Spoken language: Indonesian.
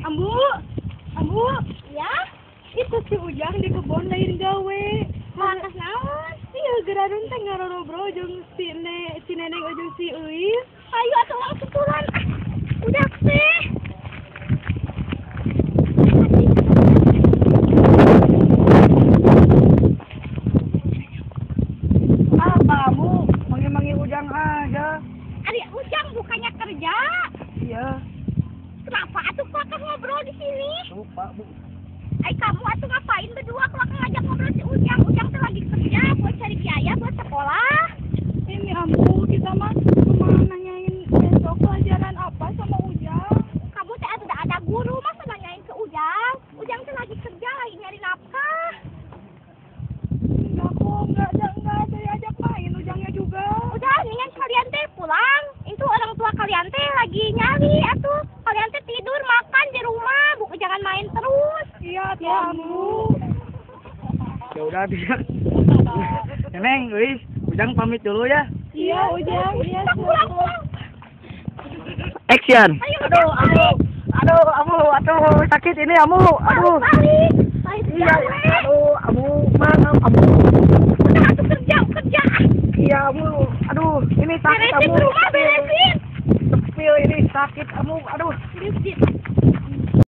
Ambu, ambu, ya? Itu si Ujang di kebun lain gawe. Makas naon? Iya, geradun teh ngaroro bro jeung si Neneng jeung si Euis. Ayo atuh langsung turun. Udah teh. Ah, kamu manggil-manggil Ujang aja. Ari Ujang bukannya kerja. Iya. Kenapa atuh kok ngobrol di sini? Lupa, Bu. Kamu atuh ngapain berdua kalau ngajak ngobrol si Ujang? Ujang tuh lagi kerja buat cari biaya buat sekolah. Ini ambu, kita mah cuma nanyain besok pelajaran apa sama Ujang. Kamu teh ada guru masa nanyain ke Ujang? Ujang tuh lagi kerja, lagi nyari nafkah. Enggak kok, enggak ada diajak main Ujangnya juga. Udah, mendingan kalian teh pulang. Itu orang tua kalian teh lagi nyari atuh. Kalian teh tidur makan di rumah, Bu. Jangan main terus. Iya, Bu. Ya udah dia. Neneng, Euis, Ujang pamit dulu ya. Iya, Ujang. Iya, pulang. Action. Aduh, Aduh, sakit ini amu. Aduh. Iya, amu, mana amu? Udah atuh kerja. Iya, amu. Aduh, ini sakit amu. Beresin rumah, beresin. Tepil ini sakit amu. Aduh. Beresin.